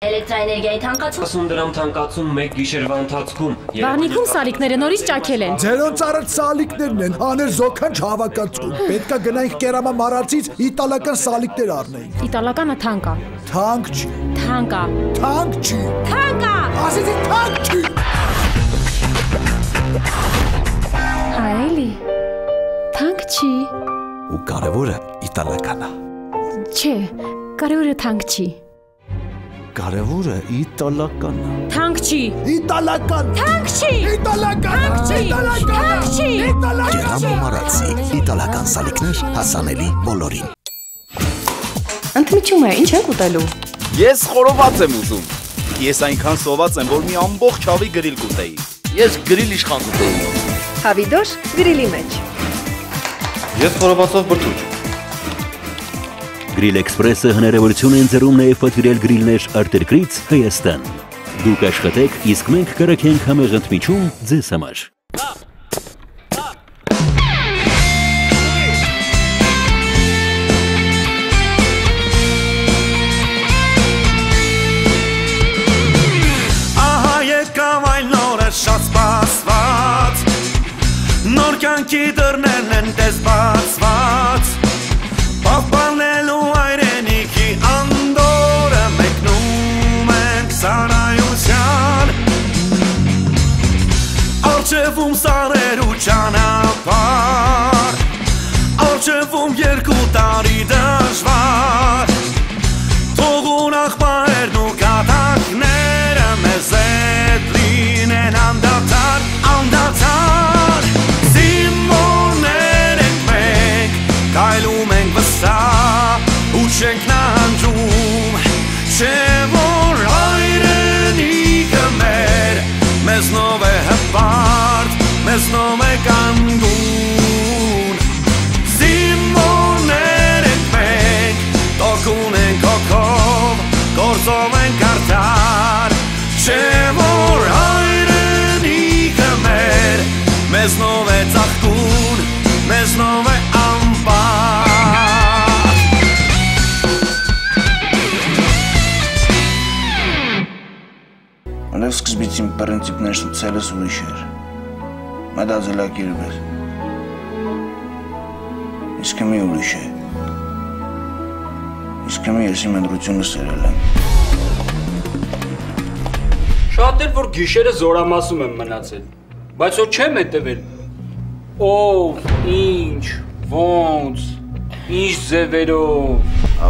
Էլեկտրաէներգիայի թանկացում 10 դրամ թանկացում 1 գիշերվա ընթացքում։ Վաղնիքում սալիկները նորից ճաքել են։ Ձերոնց առաջ սալիկներն են, հաներ զոքանչ հավաքածու։ Պետքա գնայինք կերամա մարածից իտալական սալիկներ առնեինք։ Իտալականը թանկ է։ Թանկ չի։ Թանկ է։ Թանկ չի։ Թանկ է։ Ասեցի թանկ չի։ Այլի։ Թանկ չի։ Ու կարևորը իտալական է։ Չէ, կարևորը թանկ չի։ Կարևորը իտալական է։ Թանկ չի։ Italakan. Թանկ չի։ Italakan. Թանկ չի։ Կերամա մարածի իտալական սալիկներ հասանելի բոլորին։ Ընդմիջում է, ինչ եք ուտելու։ Ես խորոված եմ ուզում։ Ես այնքան սոված եմ, որ մի ամբողջ հավի գրիլ կուտեի։ Ես գրիլ իշխան կուտեի։ Հավիդոշ գրիլի մեջ։ Ես խորովածով բրդուճ։ Գրիլ Էքսպրեսը հնարավորություն է ընձեռում նաև պատվիրել գրիլներ արտերկրից Հայաստան։ Դուք աշխատեք, իսկ մենք կրակենք համեղ ընդմիջում ձեզ համար։ Ահա եկավ այն նորը շատ սպասված, նոր կյանքի դռներն են տես բացված, պահպանելու հայրենիքի անդորը մեկնում ենք սարայության, առջևում սարեր ու ճանապարհ, առջևում 2 տարի դժվար, թողուն աղբահերն ու կատակները մեզ հետ լինեն անդադար, անդադար, զինվորներ ենք մենք, կայլում ենք վսա, ու չենք նահանջում, չէ որ հայրենիքը մեր, մեզնով է հպարտ, մեզնով է կանգուն, զինվորներ ենք մենք, տոկուն ենք հոգով, գործով ենք արդար, չէ որ հայրենիքը մեր, մեզնով է ծաղկուն, մեզնով է ամպար։ Ալև սկզբից իմ պրինցիպներս ու ցելս ուրիշ էր, մտածելակերպ էր, իսկ մի ուրիշ է, իսկ մի ես իմ ընտրությունը սերել եմ։ Շատ էր, որ գիշերը զորամասում եմ մնացել, բայց որ չեմ հետևել, ով, ինչ, ոնց, ինչ ձևերով։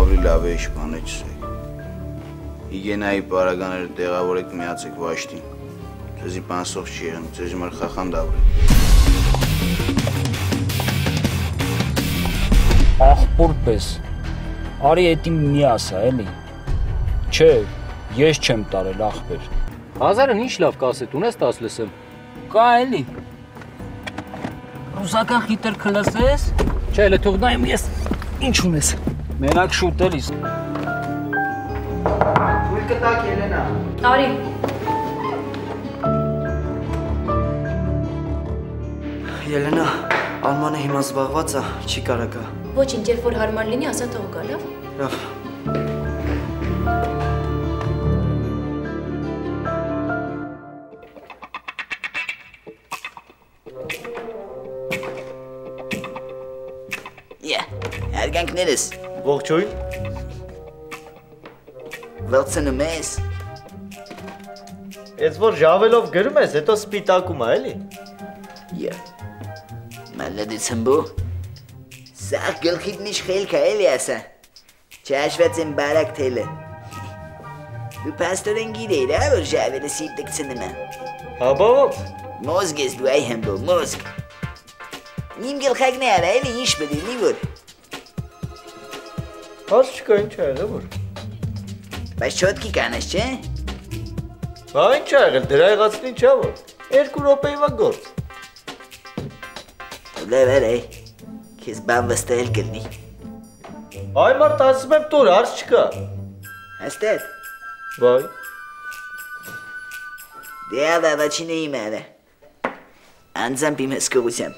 Ավելի լավ է իշխանը չսեք, հիգենայի պարագաները տեղավորեք միացեք վաշտին, ձեզի պանսող չի եղն, ձեզի մար խախան դավրեք։ Աղբոր պես, արի էտի մի ասա, էլի, չէ, ես չեմ տարել աղբեր։ Հազարն ինչ լավ կասետ ունես տաս լսեմ, կա էլի։ Ռուսական խիտեր կլսես, չէ, էլի թող նայեմ ես, ինչ ունես, մենակ շուտելիս։ Ույլ կտակ Ելենա։ Արի։ Ելենա, Արմանը հիմա զբաղված է, չի կարա գա։ Ոչինչ, երբ որ հարմար լինի, ասա թող գա, լավ։ Լավ։ Հարգանքներս։ Ողջույն։ Ողջունում ես։ Ես որ ժավելով գրում ես, հետո սպիտակում է, էլի։ Մալադից հմբու։ Սաղ գլխիտ միշ խելք է, էլի ասա։ Չաշված եմ բարակ թելը։ Դու պաստորեն գիրեիր, որ ժավելը սիրտը կցնում է։ Հաբավ։ Մոզգ ես դու այ հմբու, մոզգ։ Իմ գլխակն է արա, էլի ինչ բդի, լի որ։ Հաց չկա, ինչ է եղել, որ։ Բայց չոտքի կանես, չէ։ Հա, ինչ է եղել, դրա եղածն ինչ է, որ։ 2 րոպեիվա գործ։ Լավ էր, քեզ բան վստահել կլինի։ Այ մարդ ասում եմ տոր, հարց չկա։ Հաստատ։ Վայ։ Դե ավավաչին է իմ արը։ Անձամբ իմ հսկողությամբ։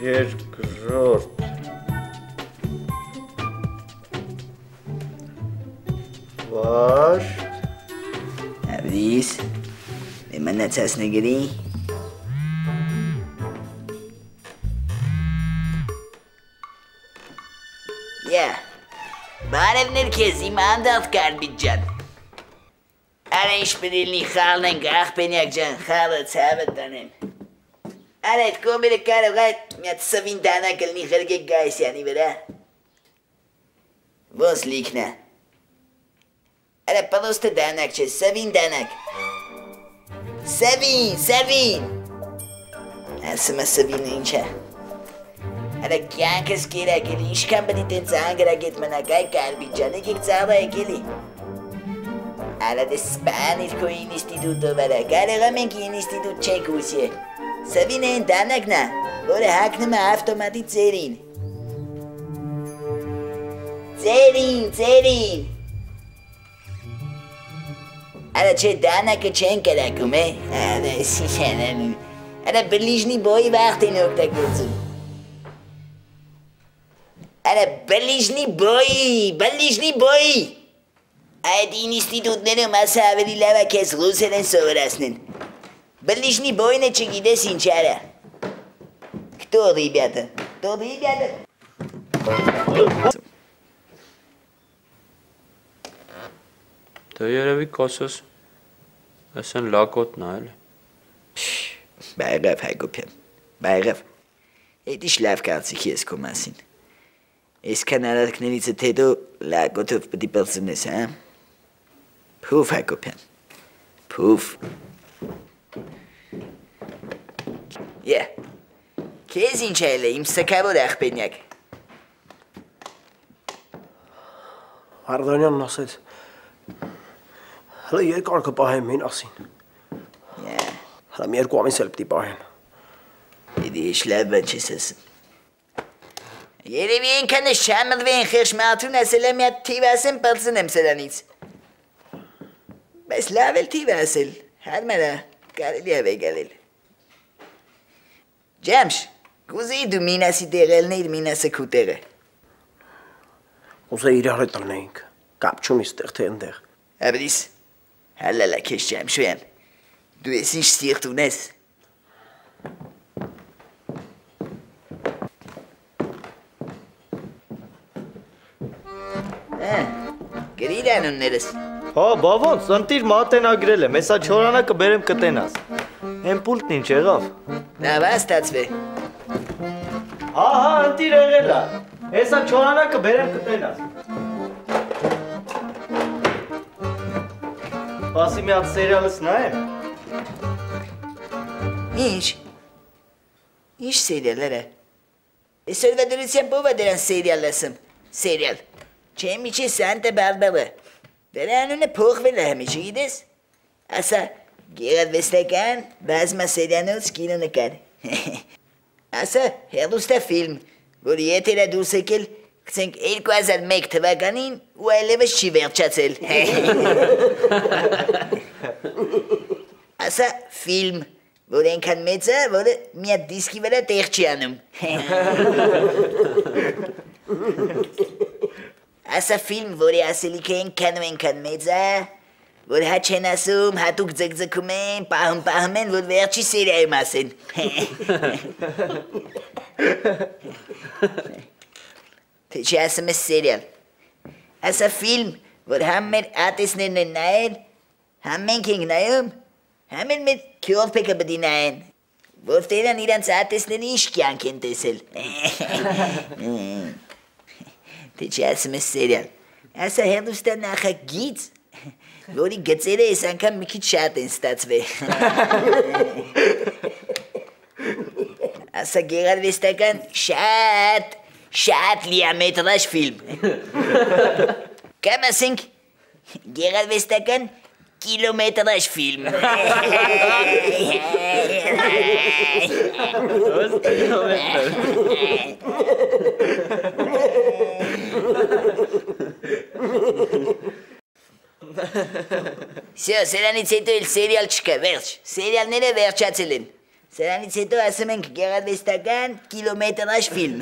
Երկրորդ Վաշտ Ավրիս մնացածն գրի Բարևներ քեզ իմ անդաղ կարմիտ ջան Արա ինչ բրիլնի խաղլն ենք աղպենյակ ջան խաղը ցավը տանեմ Արա այդ կոմերը կարող այդ միատ սվին դանակ լնի խրգեք գայսյանի վրա Ոնց լիքնա Արա պլոստը դանակ չէ սվին դանակ Սվին Ասմա սվինը ինչ է Արա կյանքս կերակելի, իշքան բնի տեն ծանգրագետ մնակ այ կարմիտ ջան, եկեք ծաղվա եկելի Արա դե սպանիր քո ինստիտուտը վրա, կարեղա մենք ինստիտուտ չենք ուսի Սվին են դանակն է, որը հակնում է ավտոմատի ծերին Ծերին Արա չէ դանակը չեն կրակում Արա բլիժնի բոյի վաղտ են օգտագործում Արա բլիժնի բոյի Այդ ինստիտուտներում ասա ավելի լավա կեզ ռուսեր են սովորասնեն Բլիժնի բոյն է չգիտես ինչ արա Кто ребята? Դա երևի կոսոս Ասեն լակոտն է էլի Բայրավ Հայկոպյան Բայրավ Էդ իշ լավ կարծիք ես քո մասին Այսքան արարքներից հետո լակոտով պտի պլցնես, հա? Փուվ Հայկոպյան Փուվ Քեզ ինչ այլ է իմ սքավոր աղպենյակ Հարդանյանն ասեց Հլը երկար կպահեմ մին ասին Հլը մի երկու ամիս էլ պտի պահեն Էդի իշ լավ բան չես ասում Երևի ենքան ես չամլվեն խերշ մատուն ասել եմ յատ թիվ ասեմ պլցնեմ սրանից Բայց լավ էլ թիվ ասել Հարմարա կարելի է վեգալել Ջամշ Կուզեի դու մինասի տեղելն իր մինասը քու տեղը Ուզե իրար է տնեինք Կապ չում իստեղ թե ընդեղ Աբրիս Հալալա քեզ Ջամշոյան Դու ես ինչ սիրտ ունես Գրիր անուններս Հա, բա ոնց, ընտիր մատենագրել եմ, հեսա չորանակը բերեմ կտենաս Են պուլտն ինչ եղավ Լավ աստացվե Հա, ընտիր եղել է, հեսա չորանակը բերեմ կտենաս Պասի մի հատ սերիալս նայեմ Ինչ սերիալերը Այսօրվա դրության բովա դրան սերիալ ասım Սերիալ Չեմ իչի Սանտա Բարբարա Դրա անունը փոխվել է հմիջի գիտես Ասա գերադվեստական բազմա սերիանոց կինոնկար Ասա հերուստա ֆիլմ որ եթերա դուրս եկել գցենք 2001 թվականին ու այլևս չի վերջացել Ասա ֆիլմ որ ենքան մեծ է որը մի հատ դիսկի վրա տեղ չի անում Ասա ֆիլմ, որի ասելիքը ենքան մեծ է, որ հա չեն ասում, հատուկ ձգձգում են, պահում են, որ վերջի սերիայում ասեն Թե չի ասում ես սերիալ Ասա ֆիլմ, որ համ մեր ատեսներն են նայել, համ մենք ենք նայում, համ էլ մեր քյորպեկը բդի նայեն Որտերան իրանց ատեսները ինչ կյանք են տեսել Թե չի ասում ես սերիալ Ասա հերուստա նախագիծ Որի գծերը ես անգամ մի քիչ շատ են ստացվել Ասա գեղարվեստական շատ լիամետրաժ ֆիլմ Կամ ասենք գեղարվեստական կիլոմետրաժ ֆիլմ Սրանից հետո էլ սերիալ չկա, վերջ, սերիալները վերջացել են Սրանից հետո ասում ենք գեղարվեստական կիլոմետրաժ ֆիլմ։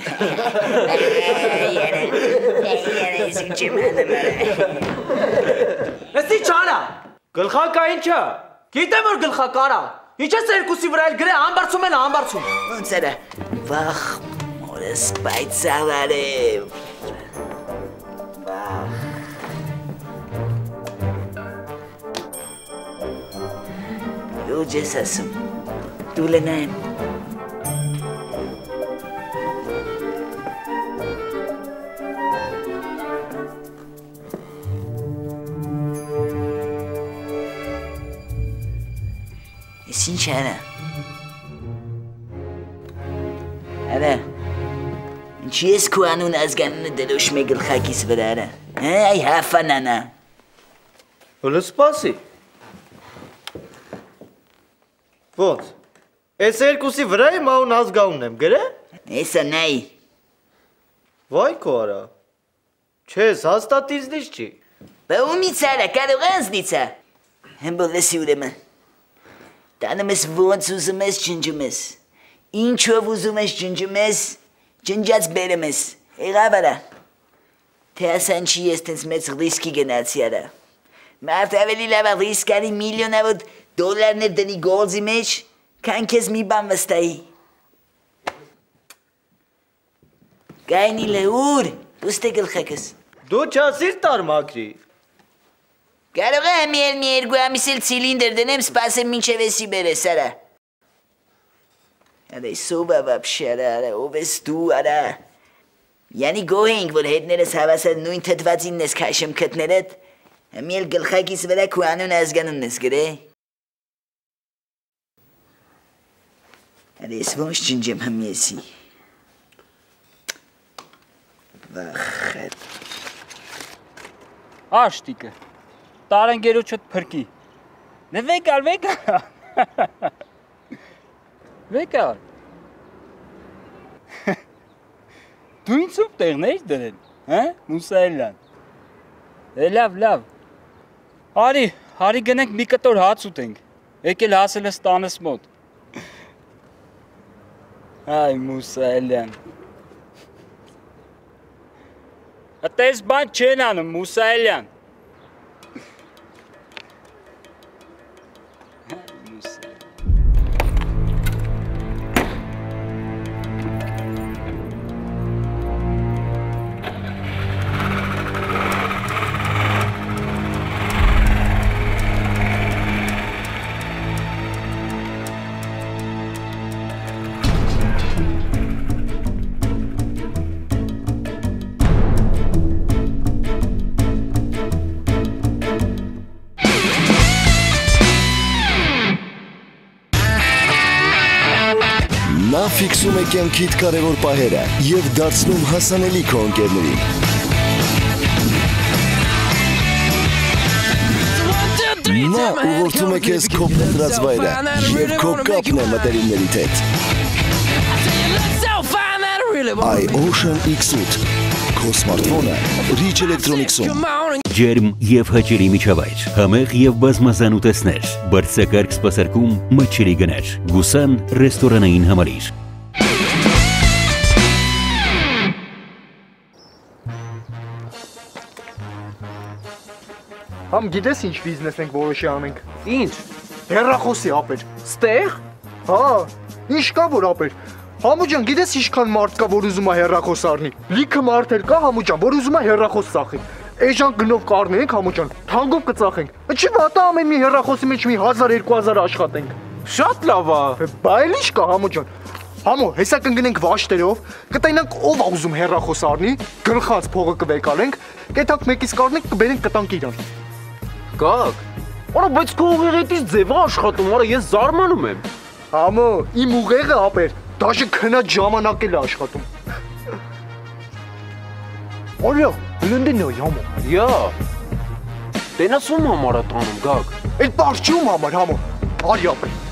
Էսի չանա, գլխակային չէ, գիտեմ որ գլխակարա, ինչ ես երկուսի վրա էլ գրե, ամբարձում էլ ամբարձում։ Ոնց արա, վախ, մորս պայծավար է, վախ։ Լուջ ես ասում, դու լնայեմ։ Ես ինչ արա։ Արա, ինչի ես քո անուն ազգանունը դրոշում է գլխակիս վրա արա, այ հաֆանանա։ Հոլը սպասի։ Ոնց, ես երկուսի վրա իմ անուն ազգանունն եմ գրե։ Էսա նայի։ Վայ քո արա, չես հաստատիզնից չի։ Բա ումից արա, կարող անձնից է։ Հմբոլ լսի ուրեմն։ Տանում ես ոնց ուզում ես ջնջում ես, ինչով ուզում ես ջնջում ես, ջնջած բերում ես, եղավ արա, թե ասան չի ես տենց մեծ ռիսկի գնացի արա, մարդ ավելի լավ ռիսկ արի միլիոնավոր դոլարներ դնի գործի մեջ, քան քեզ մի բան վստահի։ Գայնի լեուր, ուստե գլխակս։ Դու չասիր տարմակրի։ Կարող է մի երկու ամիս էլ ցիլինդր դնեմ, սպասեմ մինչև էսի բերես, արա։ Արա, սոբա վապշի, արա, ով ես դու, արա։ Յանի գոհ էինք, որ հետներս հավասար նույն թթվածինն ես քաշում քտներդ, մի էլ գլխակիս վրա քո անուն ազգանունն ես գրե։ Արա, ես ոնց ջնջեմ հմի էսի։ Վախետ։ Աշտիկը, տարենգերոչդ փրկի։ Նե վեկար, վեկար։ Վեկար։ Դու ինձով տեղն էիր դրել, Մուսայելյան։ Լավ։ Հարի գնենք մի կտոր հաց ուտենք, եկել հասել ես տանս մոտ։ Այ Մուսայելյան։ Այդպես բան չեն անում, Մուսայելյան։ Նա ֆիքսում է կյանքիդ կարևոր պահերը և դարձնում հասանելի քո ընկերներին։ Նա ուղղորդում է քեզ քո փնտրած վայրը և քո կապն է մտերիմներիդ հետ։ iOcean X8 քո սմարթֆոնը Rich Electronics-ում։ Ջերմ և հաճելի միջավայր, համեղ և բազմազան ուտեստներ, բարձրակարգ սպասարկում, մատչելի գներ, Գուսան ռեստորանային համալիր։ Համ գիտես ինչ բիզնես ենք որոշի անենք։ Ինչ։ Հեռախոսի ապեր։ Ստեղ։ Հա, ինչ կա որ ապեր։ Համու ջան, գիտես ինչքան մարդ կա որ ուզում է հեռախոս առնի։ Լիքը մարդ էլ կա Համու ջան, որ ուզում է հեռախոս ծախի։ Էժան գնով կառնենք Համու ջան, թանկով կծախենք։ Չի վատա ամեն մի հեռախոսի մեջ մի 1000-2000 աշխատենք։ Շատ լավ է։ Բա էլ ինչ կա Համու ջան։ Համու, հեսա կընկնենք վաշտերով, կտայնանք ով է ուզում հեռախոս առնի, գլխած փողը կվեկալենք, կեթանք մեկից կառնենք, կբերենք կտանք իրան։ Գակ։ Արա, բայց քո ուղեղից ձև է աշխատում, արա ես զարմանում եմ։ Համու, իմ ուղեղը ապեր, դաշը քնած ժամանակ էլ է աշխատում։ Արա, լնդին է Համու։ Յա։ Տենաս ում համար է տանում, Գակ։ Էլ պարչում համար Համու։ Արի ապեր։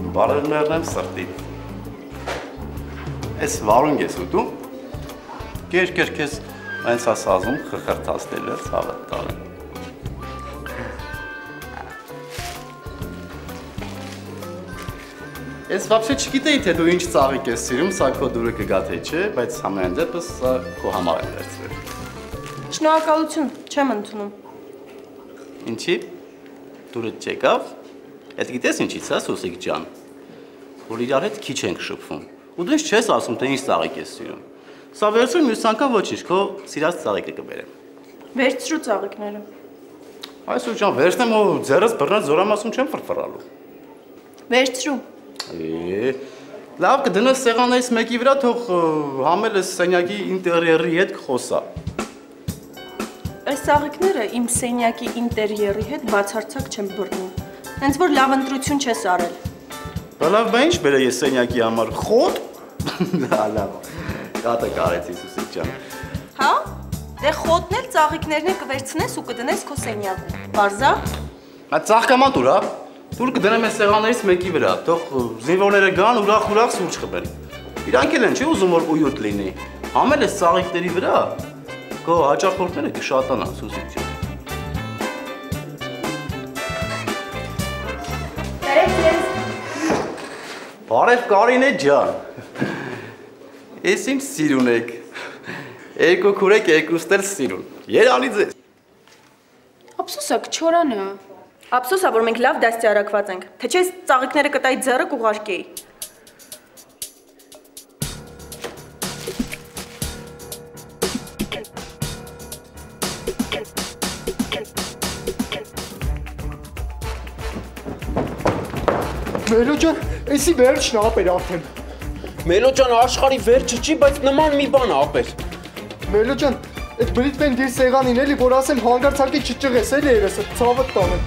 Բարերներն եմ սրտի։ Ես վարունգ ես ուտում։ Կեր քեզ այնց ասազում խխրթացնել է ցավը տալը։ Ես вообще չգիտեի թե դու ինչ ծաղիկ ես սիրում, սա քո դուրը կգա թե չէ, բայց ամեն դեպս սա քո համար եմ վերցրել։ Շնորհակալություն, չեմ ընդունում։ Ինչի՞։ Դուրը չեկավ։ Այդ գիտես ինչի՞ց է, Սուսիկ ջան։ Որ իրար հետ քիչ ենք շփվում։ Ու դու ինձ չես ասում թե ինչ ծաղիկ ես սիրում։ Սա վերցրու մյուս անգամ ոչինչ, քո սիրած ծաղիկը կբերեմ։ Վերցրու ծաղիկները։ Այսօր ջան, վերցնեմ ու ձեռս բռնած զորամասում չեմ ֆրֆռալու։ Վերցրու։ Լավ կդնես սեղաններից մեկի վրա, թող համելս սենյակի ինտերիերի հետ կխոսա։ Այս ծաղիկները իմ սենյակի ինտերիերի հետ բացարձակ չեմ բռնում։ Հենց որ լավ ընտրություն չես արել։ Լավ, բա ինչ բերե ես սենյակի համար խոտ։ Լավ։ Կատը կարեցի Սուսիկ ջան։ Հա? Դե խոտն էլ ծաղիկներն կվերցնես ու կդնես քո սենյակում։ Բարձա։ Հա ծաղկաման դուր, հա։ Դուր կդնեմ այս սեղաններից մեկի վրա, թող զինվորները գան ուրախ սուրճ խմեն։ Իրանք էլ են չի ուզում որ ույուտ լինի։ Համել այս ծաղիկների վրա քո հաճախորդները կշատանան Սուսիկ ջան։ Բարև Կարինե ջան։ Ես ինչ սիրուն եք։ Երկու քուրեք երկուստ էլ սիրուն։ Երանի ձեզ։ Ափսոսա կչորանը։ Ափսոսա որ մենք լավ դաստիարակված ենք։ Թե չէ ծաղիկները կտայի ձեռը կուղարկեի։ Մելո ջան, էսի վերջն ապեր արդեն։ Մելո ջան, աշխարհի վերջը չի, բայց նման մի բան ապեր։ Մելո ջան, այդ բրիթվեն դիր սեղանին էլի, որ ասեմ հանգարցակի չճղես էլի երես, ցավը տանեմ։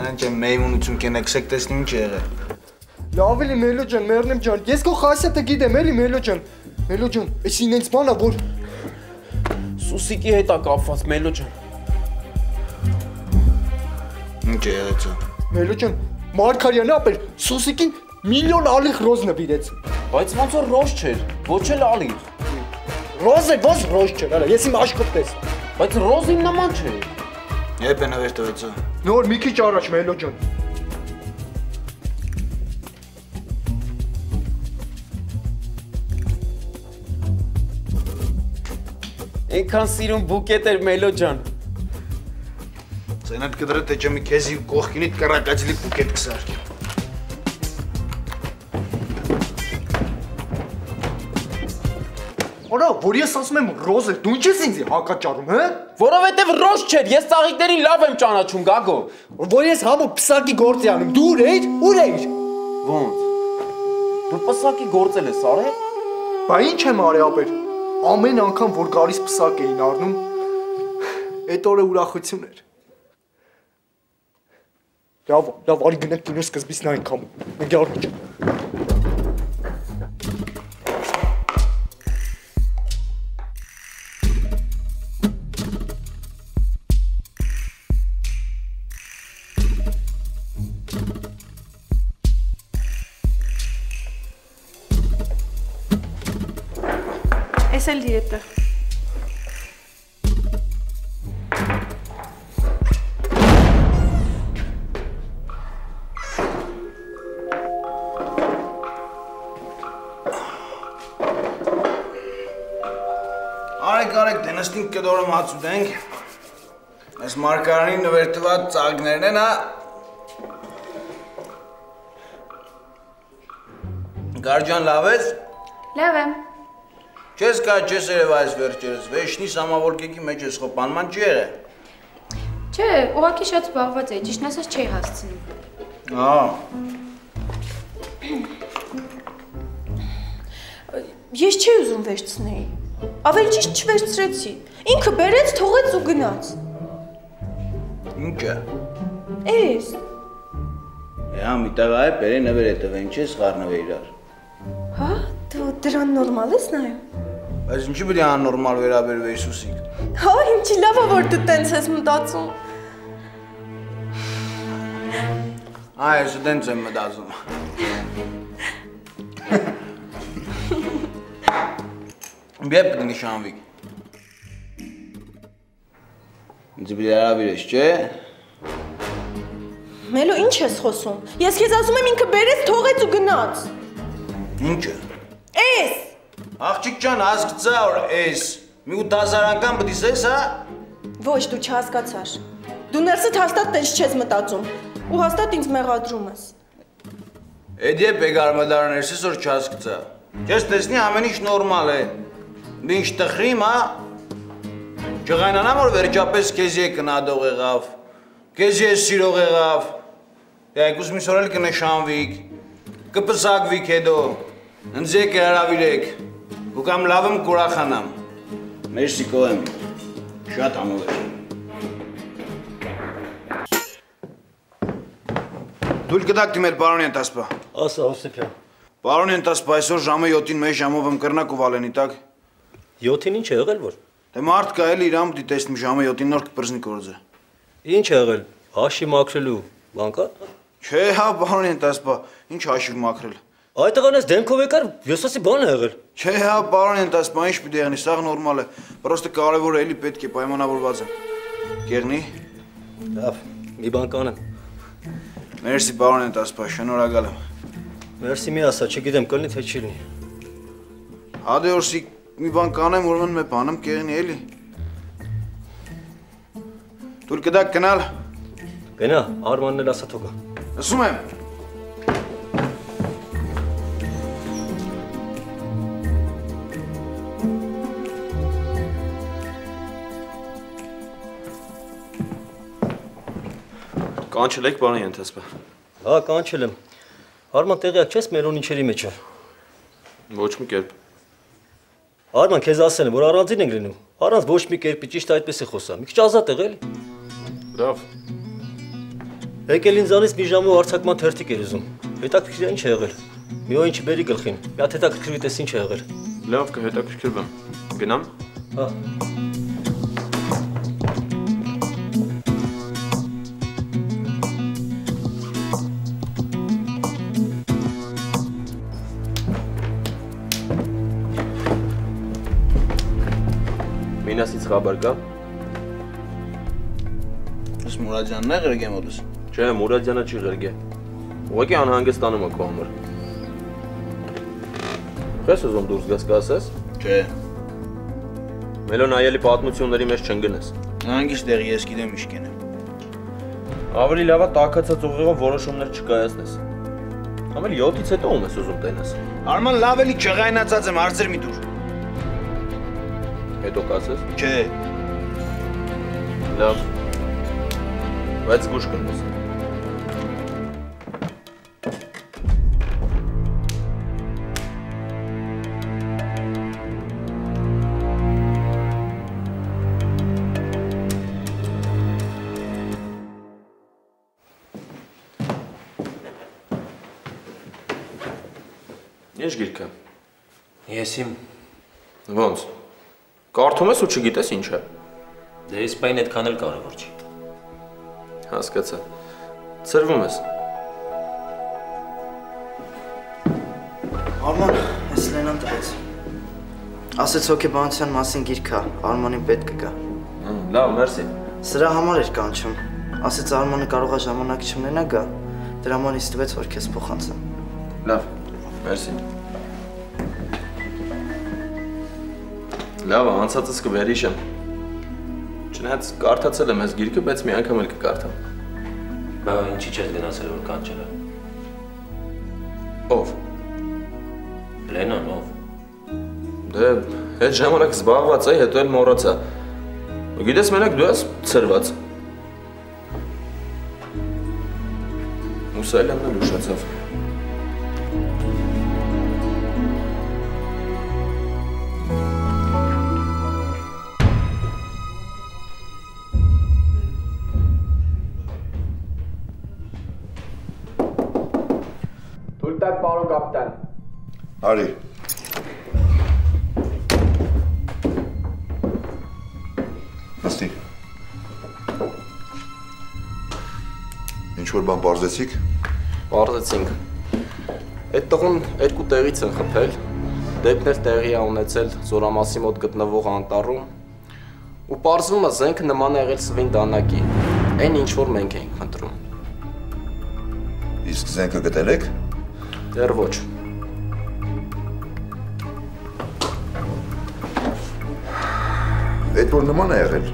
Անջ եմ մեյմունություն կենեքսեք տեսնի ինչ եղել։ Լավ էլի Մելո ջան, մեռնեմ ջան, ես քո խասյաթը գիտեմ էլի Մելո ջան։ Մելո ջան, էս ինձ բանա որ Սուսիկի հետ է կապված Մելո ջան։ Ինչ եղեց։ Մելո ջան, Մարգարյանը ապեր Սուսիկին միլիոն ալիխ ռոզ նվիրեց։ Բայց ոնց որ ռոզ չէր, ոչ էլ ալիխ։ Ռոզ է, ո՞ս ռոզ չէր, արա, ես իմ աշխատես։ Բայց ռոզ իմ նման չէ։ Երբ է նվեր տվեց։ Նոր մի քիչ առաջ Մելո ջան։ Այնքան սիրուն բուկետ էր Մելո ջան։ Ցենատ կդրը թե ջեմի քեզի կողքինիդ կրակածլի բուկետ կսարքի։ Արա, որ ես ասում եմ ռոզ է, դու ինչ ես ինձ հակաճառում, հա? Որովհետև ռոզ չէր, ես ծաղիկներին լավ եմ ճանաչում, Գագո։ Որ ես համը պսակի գործ անում, դու ուր էիր, ուր էիր։ Ոնց։ Դու պսակի գործել ես արել։ Բա ինչ եմ արել ապեր։ Ամեն անգամ որ գալիս պսակ էին առնում, այդ օրը ուրախություն էր։ Լավ, արի գնանք կինո սկզբից նայենք համ։ Մենք առնիչ։ Էս էլ դիետը։ Արեք, դե նստինք կդորը մաց ուտենք։ Այս Մարգարյանի նվեր տված ծաղիկներն են, հա։ Գարջան լավ ես։ Լավ եմ։ Չես կա չես երև այս վերջերս, վեշնի սամավորկեքի մեջ ես խոպանման չի եղել։ Չէ, ուղղակի շատ զբաղված էի, ճիշտն ասած չէի հասցնում։ Ես չի ուզում վերցնեի։ Ավելի ճիշտ չվերցրեցի։ Ինքը բերեց, թողեց ու գնաց։ Ինչը։ Էս։ Հա, մի տղա է, բերե նվեր է տվե, ինչ ես խառնվե իրար։ Հա, դու դրան նորմալ ես նայում։ Բայց ինչի պետք է աննորմալ վերաբերվեի Սուսիկ։ Հա, ինչի լավ է որ դու տենց ես մտածում։ Այս դենց եմ մտածում։ Երբ պետք է նշանվի։ Ինձ պիտի հրավիրես, չէ՞։ Մելո, ինչ ես խոսում։ Ես քեզ ասում եմ ինքը բերեց, թողեց ու գնաց։ Ինչը։ Էս։ Աղջիկ ջան, հասկացա, որ էս։ Մի 8000 անգամ պիտի սես, հա։ Ոչ, դու չհասկացար։ Դու ներսդ հաստատ տես չես մտածում ու հաստատ ինձ մեղադրում ես։ Էդ երբ եկար մտար ներսես, որ չհասկացա։ Չես տեսնի ամեն ինչ նորմալ է։ Դու ինչ տխրիմ, հա։ Չղայնանամ, որ վերջապես քեզ կնադող եղավ, քեզ սիրող եղավ, այգուս մի սորել կնշանվիք, կպսակվիք հետո, ինձ եք հրավիրեք, ու կամ լավ եմ կուրախանամ, մերսի կողեմ, շատ համով էր։ Դուլ կդակ դիմել պարոն Ենտասպա։ Ասա, Հովսեփյան։ Պարոն Ենտասպա, այսօր ժամը 7-ին մեզ ժամով եմ կրնակ ու վալենի տակ։ 7-ին ինչ է եղել որ։ Դե մարդ կա էլի իրամ դի տեսնում ժամը 7-ին նոր կպրզնի կորձը։ Ինչ է եղել։ Հաշիվ մաքրելու բան կա։ Չէ, հա, պարոն Ենտասպա, ինչ հաշիվ մաքրել։ Այդ տղան ես դեմքով եկար, ես ասի բան է եղել։ Չէ, հա, պարոն Ենտասպա, ինչ պիտի եղնի, սաղ նորմալ է։ Պրոստը կարևորը էլի պետք է պայմանավորված է։ Կեղնի։ Լավ, մի բան կանեմ։ Մերսի, պարոն Ենտասպա, շնորհակալ եմ։ Մերսի մի ասա, չգիտեմ կլինի թե չի լինի։ Հադե օրսի մի բան կանեմ, ուրեմն մի բանեմ կեղնի էլի։ Դուր կդակ գնալ։ Գնա, Արմանն էլ ասա թողա։ Լսում եմ։ Կանչել եք պարոն Ենթասպա։ Հա, կանչել եմ։ Արման տեղյակ չես մերոն ինչերի մեջ է։ Ոչ մի կերպ։ Արման, քեզ ասել եմ, որ առանձին ենք լինում։ Առանց ոչ մի կերպի ճիշտ այդպես է խոսա։ Մի քիչ ազատ եղել։ Լավ։ Եկել ինձանից մի ժամով արձակման թերթիկ էր ուզում։ Հետաքրքիր ինչ է եղել։ Մի օր ինչի բերի գլխին։ Մի հատ հետաքրքրվի տես ինչ է եղել։ Լավ, կհետաքրքրվեմ։ Գնամ։ Հա։ Մինասից խաբար կա։ Ես Մուրադյանն է ղրգե մոտս։ Չէ, Մուրադյանը չի ղրգե։ Ուղղակի անհանգստանում է քո համար։ Ես ուզում դուրս գաս կասես։ Չէ։ Մելոն այելի պատմությունների մեջ չընկնես։ Հանգիստ տեղի ես գիտեմ ինչ կենեմ։ Ավելի լավա տակացած ուղեղով որոշումներ չկայացնես։ Ամել 7-ից հետո ում ես ուզում տենաս։ Արման լավ էլի չղայնացած եմ, հարցեր մի դուր։ Հետո կասես։ Չէ։ Լավ։ Բայց զգուշ կնես։ Ինչ գիրքը։ Ես իմ։ Ոնց։ Կարդում ես ու չգիտես ինչ է։ Դե ես պայն այդքան էլ կարևոր չի։ Հասկացա։ Ծրվում ես։ Արման, ես Լենան տվեց։ Ասեց հոգեբանության մասին գիրք կա, Արմանին պետք կգա։ Լավ, մերսի։ Սրա համար էր կանչում։ Ասեց Արմանը կարող է ժամանակ չունենա գա, դրա համար ինձ տվեց, որ քեզ փոխանցեմ։ Լավ, մերսի։ Լավ, անցածս կվերիշեմ։ Չնայած կարդացել եմ այս գիրքը, բայց մի անգամ էլ կկարդամ։ Բա ինչի չես գնացել որ կանչել է։ Ով։ Լենան ով։ Դե այդ ժամանակ զբաղված էի, հետո էլ մոռացա։ Գիտես մենակ դու ես ծրված։ Մուսայելյանն էլ ուշացավ։ Թույլ տակ, պարոն կապիտան։ Արի։ Ինչ որ բան պարզեցիք։ Պարզեցինք։ Այդ տղուն երկու տեղից են խփել, դեպքն էլ տեղի է ունեցել Զորամասի մոտ գտնվող անտառում, ու պարզվում է զենքը նման է եղել սվին դանակի, այն ինչ որ մենք էինք փնտրում։ Իսկ զենքը գտել եք։ Դեռ ոչ։ Այդ որ նման է եղել,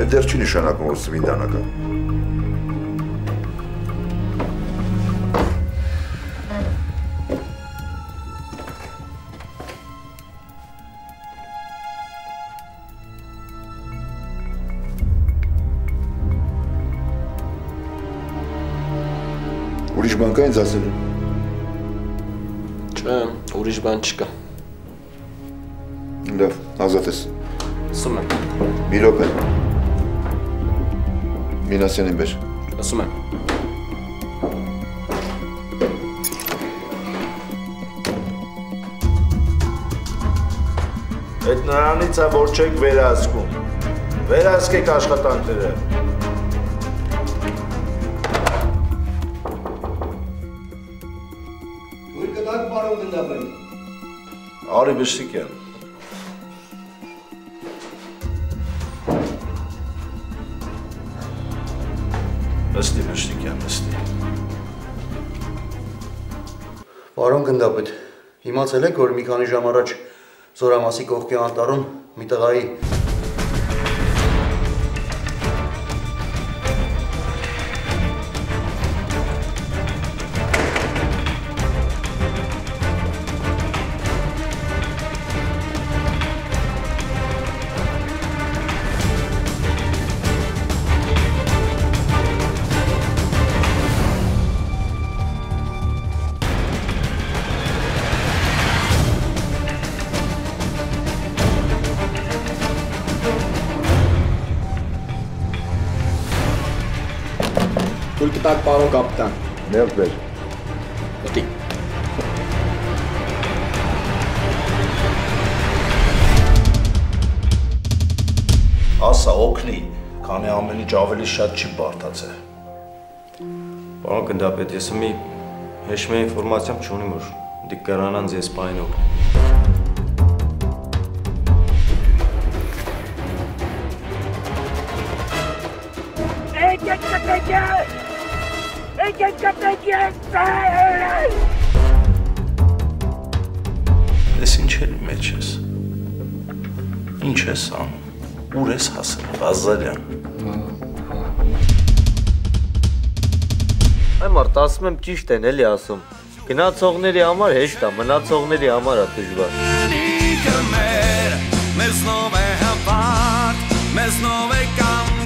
այդ դեռ չի նշանակում, որ սվին դանակը։ Ուրիշ բան կա ինձ ասելու։ Չէ, ուրիշ բան չկա։ Լավ, ազատ ես։ Ասում եմ։ Մի րոպե։ Մինասյանին բեր։ Ասում եմ։ Այդ նրանից է, որ չեք վերահսկում։ Վերահսկեք աշխատանքները։ Ույր կտակ պարոն գնդապեն։ Արի Բշտիկյան։ Նստի Բշտիկյան, նստի։ Պարոն գնդապետ, իմացել եք, որ մի քանի ժամ առաջ Զորամասի կողքի անտառում մի տղայի Թույլ կտակ պարոն կապիտան։ Ներդ բեր։ Մտի։ Ասա, օգնի, քանի ամեն ինչ ավելի շատ չի բարդացել։ Պարոն գնդապետ, ես մի հեշմե ինֆորմացիամ չունիմ, որ դիք կրանան ձեզ պային օգնի։ Ես ինչ էլի մեջ ես։ Ինչ ես անում։ Ուր ես հասել, Ղազարյան։ Այ մարդ, ասում եմ ճիշտ են էլի ասում։ Գնացողների համար հեշտ է, մնացողների համար է դժվար։ Մեզ նով է հպարտ, մեզ նով է կամ